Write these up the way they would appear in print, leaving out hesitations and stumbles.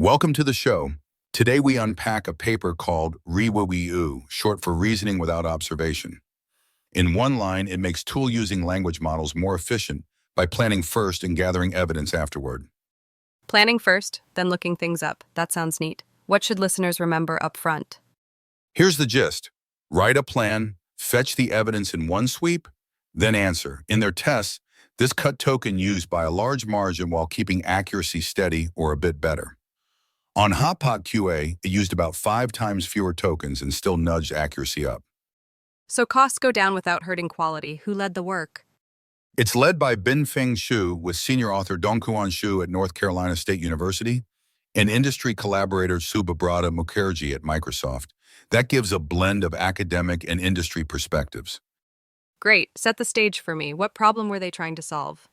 Welcome to the show. Today we unpack a paper called ReWOO, short for Reasoning Without Observation. In one line, it makes tool-using language models more efficient by planning first and gathering evidence afterward. Planning first, then looking things up. That sounds neat. What should listeners remember up front? Here's the gist. Write a plan, fetch the evidence in one sweep, then answer. In their tests, this cut token used by a large margin while keeping accuracy steady or a bit better. On Hotpot QA, it used about 5 times fewer tokens and still nudged accuracy up. So costs go down without hurting quality. Who led the work? It's led by Binfeng Xu with senior author Dongkuan Xu at North Carolina State University and industry collaborator Subhabrata Mukherjee at Microsoft. That gives a blend of academic and industry perspectives. Great. Set the stage for me. What problem were they trying to solve?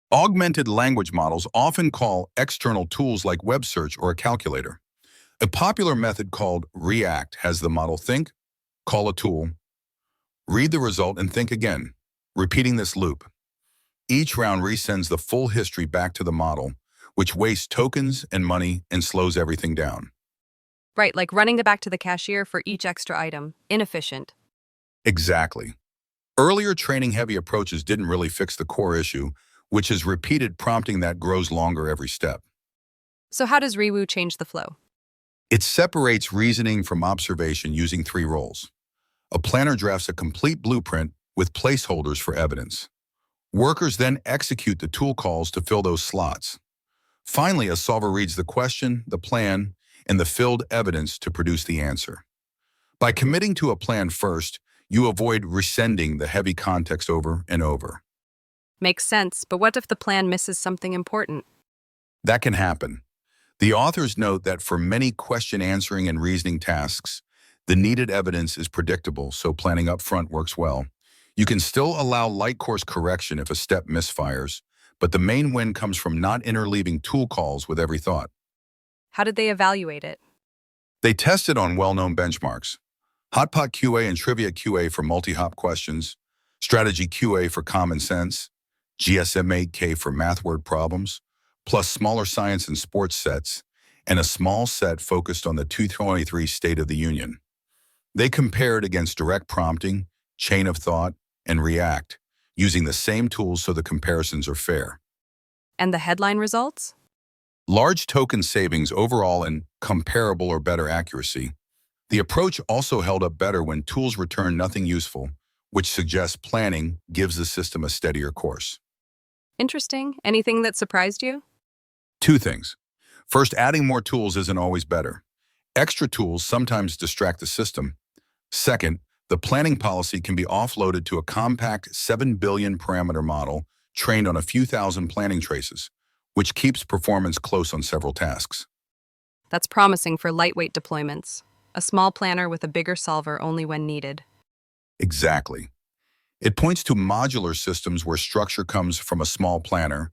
Augmented language models often call external tools like web search or a calculator. A popular method called ReAct has the model think, call a tool, read the result, and think again, repeating this loop. Each round resends the full history back to the model, which wastes tokens and money and slows everything down. Right, like running it back to the cashier for each extra item. Inefficient. Exactly. Earlier training-heavy approaches didn't really fix the core issue, which is repeated prompting that grows longer every step. So how does ReWOO change the flow? It separates reasoning from observation using 3 roles. A planner drafts a complete blueprint with placeholders for evidence. Workers then execute the tool calls to fill those slots. Finally, a solver reads the question, the plan, and the filled evidence to produce the answer. By committing to a plan first, you avoid resending the heavy context over and over. Makes sense, but what if the plan misses something important? That can happen. The authors note that for many question answering and reasoning tasks, the needed evidence is predictable, so planning up front works well. You can still allow light course correction if a step misfires, but the main win comes from not interleaving tool calls with every thought. How did they evaluate it? They tested on well-known benchmarks. Hotpot QA and Trivia QA for multi-hop questions, Strategy QA for common sense, GSM-8K for math word problems, plus smaller science and sports sets, and a small set focused on the 2023 State of the Union. They compared against direct prompting, chain of thought, and ReAct, using the same tools so the comparisons are fair. And the headline results? Large token savings overall and comparable or better accuracy. The approach also held up better when tools return nothing useful, which suggests planning gives the system a steadier course. Interesting. Anything that surprised you? 2 things. First, adding more tools isn't always better. Extra tools sometimes distract the system. Second, the planning policy can be offloaded to a compact 7 billion parameter model trained on a few thousand planning traces, which keeps performance close on several tasks. That's promising for lightweight deployments. A small planner with a bigger solver only when needed. Exactly. It points to modular systems where structure comes from a small planner,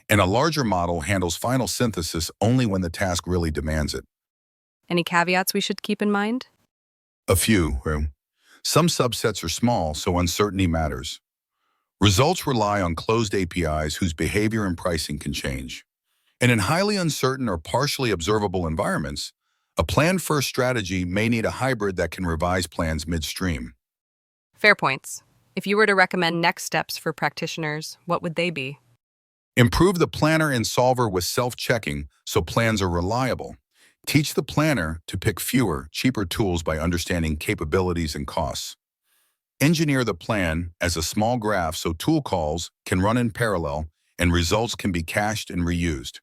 and a larger model handles final synthesis only when the task really demands it. Any caveats we should keep in mind? A few. Some subsets are small, so uncertainty matters. Results rely on closed APIs whose behavior and pricing can change. And in highly uncertain or partially observable environments, a plan-first strategy may need a hybrid that can revise plans midstream. Fair points. If you were to recommend next steps for practitioners, what would they be? Improve the planner and solver with self-checking so plans are reliable. Teach the planner to pick fewer, cheaper tools by understanding capabilities and costs. Engineer the plan as a small graph so tool calls can run in parallel and results can be cached and reused.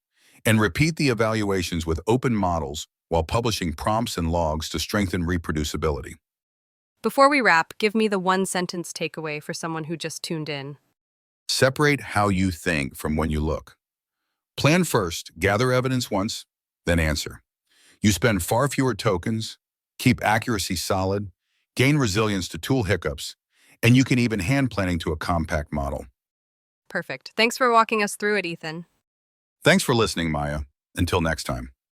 And repeat the evaluations with open models while publishing prompts and logs to strengthen reproducibility. Before we wrap, give me the 1-sentence takeaway for someone who just tuned in. Separate how you think from when you look. Plan first, gather evidence once, then answer. You spend far fewer tokens, keep accuracy solid, gain resilience to tool hiccups, and you can even hand planning to a compact model. Perfect. Thanks for walking us through it, Ethan. Thanks for listening, Maya. Until next time.